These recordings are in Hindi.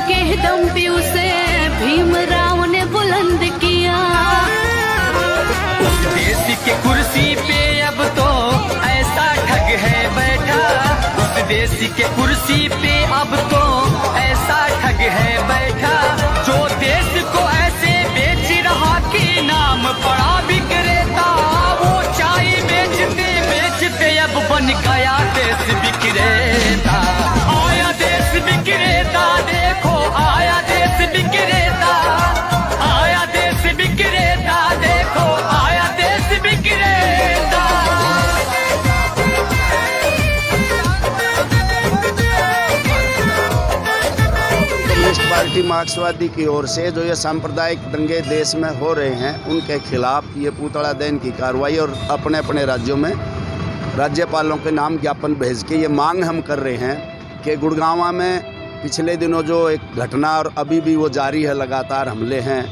के दम पे उसे भीमराव ने बुलंद किया। उस देश के कुर्सी पे अब तो ऐसा ठग है बैठा, उस देश के कुर्सी पे अब तो ऐसा ठग है बैठा, जो देश को ऐसे बेच रहा कि नाम पड़ा विक्रेता। वो चाय बेचते बेचते अब बन गया देश विक्रेता। आया देश विक्रेता, देखो आया देश विक्रेता, आया देश विक्रेता, देखो आया देश विक्रेता। कम्युनिस्ट पार्टी मार्क्सवादी की ओर से जो ये सांप्रदायिक दंगे देश में हो रहे हैं, उनके खिलाफ ये पुतला दहन की कार्रवाई और अपने अपने राज्यों में राज्यपालों के नाम ज्ञापन भेज के ये मांग हम कर रहे हैं कि गुड़गांव में पिछले दिनों जो एक घटना और अभी भी वो जारी है, लगातार हमले हैं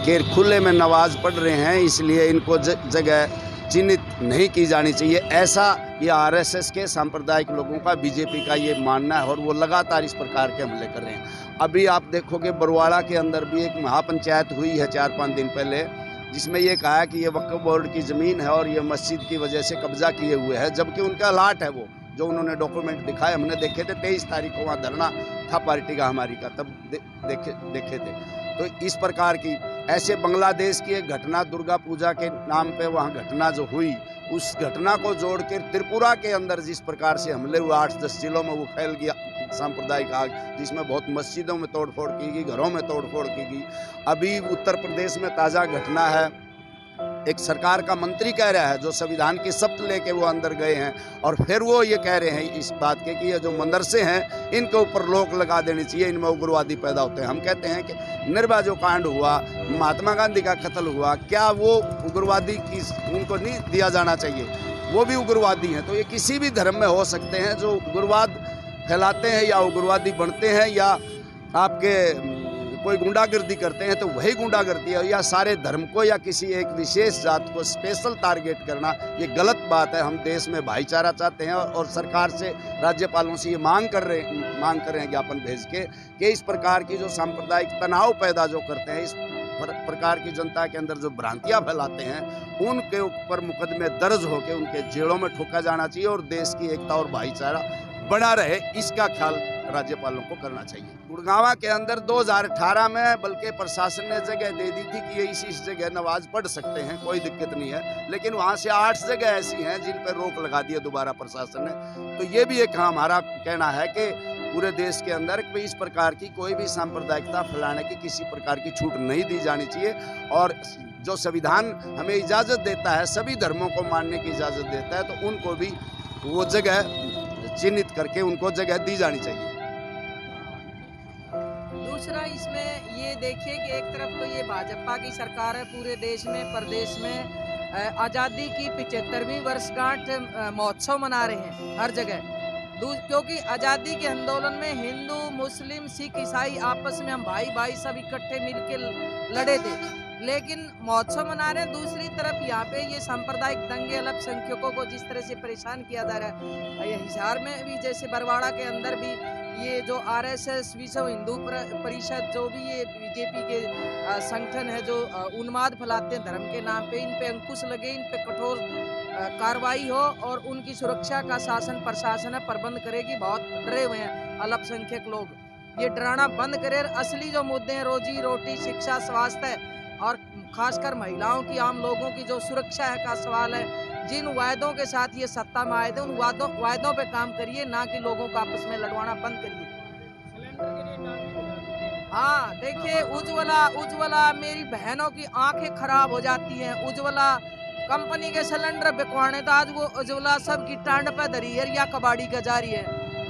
कि खुले में नमाज पढ़ रहे हैं, इसलिए इनको जगह चिन्हित नहीं की जानी चाहिए। ऐसा ये आरएसएस के सांप्रदायिक लोगों का, बीजेपी का ये मानना है और वो लगातार इस प्रकार के हमले कर रहे हैं। अभी आप देखोगे बरवाड़ा के अंदर भी एक महापंचायत हुई है 4-5 दिन पहले, जिसमें ये कहा कि ये वक्फ बोर्ड की ज़मीन है और ये मस्जिद की वजह से कब्जा किए हुए है, जबकि उनका लाट है। वो जो उन्होंने डॉक्यूमेंट दिखाए, हमने देखे थे, 23 तारीख को वहाँ धरना था पार्टी का, हमारी का, तब देखे थे। तो इस प्रकार की ऐसे बांग्लादेश की एक घटना दुर्गा पूजा के नाम पे वहाँ घटना जो हुई, उस घटना को जोड़ के त्रिपुरा के अंदर जिस प्रकार से हमले हुए 8-10 जिलों में वो फैल गया सांप्रदायिक आग, जिसमें बहुत मस्जिदों में तोड़फोड़ की गई, घरों में तोड़फोड़ की गई। अभी उत्तर प्रदेश में ताज़ा घटना है, एक सरकार का मंत्री कह रहा है जो संविधान की शपथ लेके वो अंदर गए हैं, और फिर वो ये कह रहे हैं इस बात के कि ये जो मदरसे हैं इनके ऊपर रोक लगा देनी चाहिए, इनमें उग्रवादी पैदा होते हैं। हम कहते हैं कि निर्भया जो कांड हुआ, महात्मा गांधी का कत्ल हुआ, क्या वो उग्रवादी की उनको नहीं दिया जाना चाहिए? वो भी उग्रवादी हैं। तो ये किसी भी धर्म में हो सकते हैं जो उग्रवाद फैलाते हैं या उग्रवादी बनते हैं या आपके कोई गुंडागर्दी करते हैं, तो वही गुंडागर्दी है। या सारे धर्म को या किसी एक विशेष जात को स्पेशल टारगेट करना, ये गलत बात है। हम देश में भाईचारा चाहते हैं और सरकार से, राज्यपालों से ये मांग कर रहे हैं ज्ञापन भेज के कि इस प्रकार की जो सांप्रदायिक तनाव पैदा जो करते हैं, इस प्रकार की जनता के अंदर जो भ्रांतियां फैलाते हैं, उनके ऊपर मुकदमे दर्ज होकर उनके जेलों में ठोका जाना चाहिए और देश की एकता और भाईचारा बना रहे, इसका ख्याल राज्यपालों को करना चाहिए। गुड़गांव के अंदर 2018 में बल्कि प्रशासन ने जगह दे दी थी कि ये इस जगह नमाज पढ़ सकते हैं, कोई दिक्कत नहीं है, लेकिन वहाँ से 8 जगह ऐसी हैं जिन पर रोक लगा दी है दोबारा प्रशासन ने। तो ये भी एक हमारा कहना है कि पूरे देश के अंदर इस प्रकार की कोई भी सांप्रदायिकता फैलाने की किसी प्रकार की छूट नहीं दी जानी चाहिए, और जो संविधान हमें इजाज़त देता है, सभी धर्मों को मानने की इजाज़त देता है, तो उनको भी वो जगह चिन्हित करके उनको जगह दी जानी चाहिए। दूसरा इसमें ये देखिए कि एक तरफ तो ये भाजपा की सरकार है, पूरे देश में, प्रदेश में आज़ादी की 75वीं वर्षगांठ महोत्सव मना रहे हैं हर जगह, क्योंकि आज़ादी के आंदोलन में हिंदू, मुस्लिम, सिख, ईसाई आपस में हम भाई भाई सब इकट्ठे मिलकर लड़े थे, लेकिन महोत्सव मना रहे हैं। दूसरी तरफ यहाँ पे ये सांप्रदायिक दंगे, अल्पसंख्यकों को जिस तरह से परेशान किया जा रहा है, ये हिसार में भी, जैसे बरवाड़ा के अंदर भी ये जो आरएसएस, विश्व हिंदू परिषद, जो भी ये बीजेपी के संगठन है जो उन्माद फैलाते हैं धर्म के नाम पे, इन पे अंकुश लगे, इन पे कठोर कार्रवाई हो और उनकी सुरक्षा का शासन प्रशासन है प्रबंध करेगी। बहुत डरे हुए हैं अल्पसंख्यक लोग, ये डराना बंद करे। असली जो मुद्दे हैं, रोजी रोटी, शिक्षा, स्वास्थ्य और खासकर महिलाओं की, आम लोगों की जो सुरक्षा है का सवाल है, जिन वायदों के साथ ये सत्ता में आए थे उन वायदों पे काम करिए, ना कि लोगों को आपस में लड़वाना बंद करिए। हाँ देखिए, उज्ज्वला मेरी बहनों की आंखें खराब हो जाती हैं। उज्ज्वला कंपनी के सिलेंडर बिकवाने, तो आज वो उज्ज्वला सब की टांड पे धरी है या कबाड़ी का जारी है।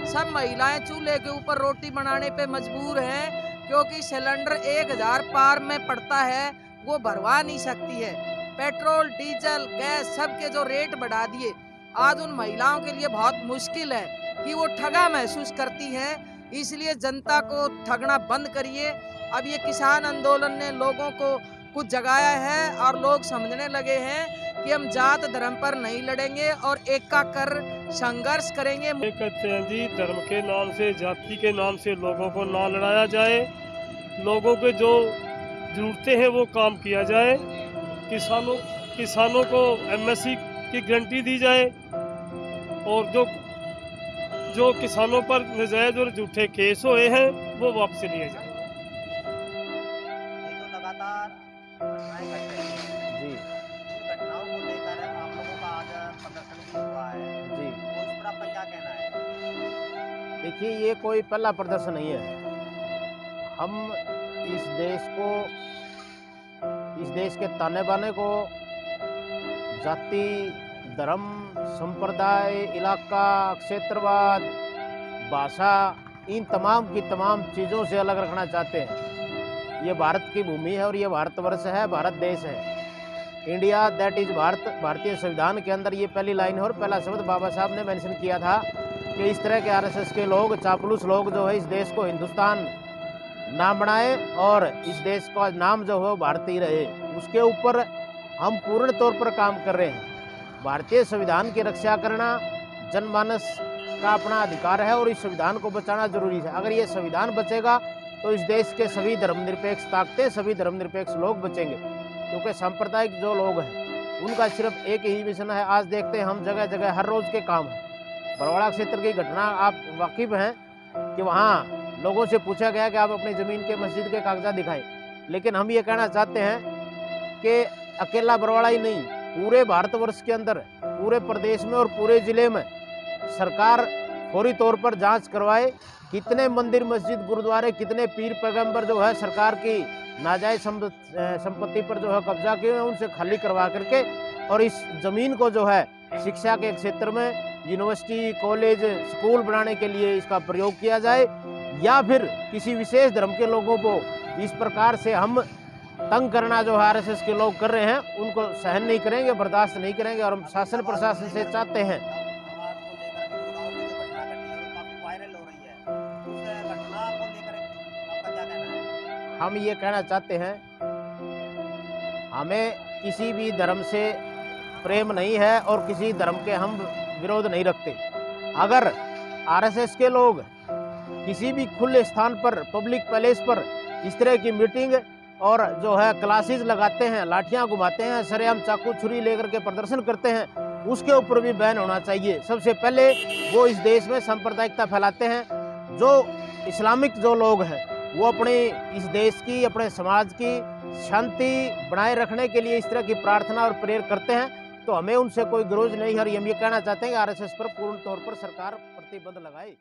सब महिलाएं चूल्हे के ऊपर रोटी बनाने पे मजबूर हैं, क्योंकि सिलेंडर 1000 पार में पड़ता है, वो भरवा नहीं सकती है। पेट्रोल, डीजल, गैस सबके जो रेट बढ़ा दिए, आज उन महिलाओं के लिए बहुत मुश्किल है कि वो ठगा महसूस करती हैं। इसलिए जनता को ठगना बंद करिए। अब ये किसान आंदोलन ने लोगों को कुछ जगाया है और लोग समझने लगे हैं कि हम जात धर्म पर नहीं लड़ेंगे और एक का कर संघर्ष करेंगे। ये कहते हैं जी, धर्म के नाम से, जाति के नाम से लोगों को ना लड़ाया जाए, लोगों के जो जरूरतें हैं वो काम किया जाए, किसानों को एमएसपी की गारंटी दी जाए और जो किसानों पर नाजायज और झूठे केस हुए हैं वो वापस लिए जाए। ये जो लगातार घटनाएं घट रही हैं जी उन घटनाओं को लेकर आप लोगों का आज प्रदर्शन भी हुआ है, जी, तो उस पर आपका क्या कहना है? देखिए ये कोई पहला प्रदर्शन नहीं है। हम इस देश के ताने बाने को जाति, धर्म, संप्रदाय, इलाका, क्षेत्रवाद, भाषा, इन तमाम की तमाम चीज़ों से अलग रखना चाहते हैं। ये भारत की भूमि है और ये भारतवर्ष है, भारत देश है। India that is Bharat. भारतीय संविधान के अंदर ये पहली लाइन है और पहला शब्द बाबा साहब ने मेंशन किया था कि इस तरह के आरएसएस के लोग, चापलूस लोग जो है इस देश को हिंदुस्तान नाम बनाए और इस देश का नाम जो है भारतीय रहे। उसके ऊपर हम पूर्ण तौर पर काम कर रहे हैं। भारतीय संविधान की रक्षा करना जनमानस का अपना अधिकार है और इस संविधान को बचाना जरूरी है। अगर ये संविधान बचेगा तो इस देश के सभी धर्मनिरपेक्ष ताकतें, सभी धर्मनिरपेक्ष लोग बचेंगे, क्योंकि सांप्रदायिक जो लोग हैं उनका सिर्फ एक ही मिशन है। आज देखते हैं हम जगह जगह हर रोज़ के काम हैं। बरवाड़ा क्षेत्र की घटना आप वाकिफ हैं कि वहाँ लोगों से पूछा गया कि आप अपनी ज़मीन के मस्जिद के कागजात दिखाएं, लेकिन हम ये कहना चाहते हैं कि अकेला बरवाड़ा ही नहीं, पूरे भारतवर्ष के अंदर, पूरे प्रदेश में और पूरे ज़िले में सरकार फौरी तौर पर जांच करवाए। कितने मंदिर, मस्जिद, गुरुद्वारे, कितने पीर पैगंबर जो है सरकार की नाजायज संपत्ति पर जो है कब्जा किए हैं, उनसे खाली करवा करके और इस ज़मीन को जो है शिक्षा के क्षेत्र में यूनिवर्सिटी, कॉलेज, स्कूल बनाने के लिए इसका प्रयोग किया जाए, या फिर किसी विशेष धर्म के लोगों को इस प्रकार से हम तंग करना जो आरएसएस के लोग कर रहे हैं उनको सहन नहीं करेंगे, बर्दाश्त नहीं करेंगे। और हम शासन प्रशासन से चाहते हैं, समाज को लेकर गुड़गांव में जो घटना घटी है वो काफी वायरल हो रही है, उस घटना को लेकर आपका क्या कहना है? हम ये कहना चाहते हैं, हमें किसी भी धर्म से प्रेम नहीं है और किसी धर्म के हम विरोध नहीं रखते। अगर आरएसएस के लोग किसी भी खुले स्थान पर, पब्लिक पैलेस पर इस तरह की मीटिंग और जो है क्लासेस लगाते हैं, लाठियां घुमाते हैं, सरेआम चाकू छुरी लेकर के प्रदर्शन करते हैं, उसके ऊपर भी बैन होना चाहिए। सबसे पहले वो इस देश में सांप्रदायिकता फैलाते हैं। जो इस्लामिक जो लोग हैं वो अपने इस देश की, अपने समाज की शांति बनाए रखने के लिए इस तरह की प्रार्थना और प्रेयर करते हैं, तो हमें उनसे कोई विरोध नहीं है। और हम ये कहना चाहते हैं कि आरएसएस पर पूर्ण तौर पर सरकार प्रतिबंध लगाए।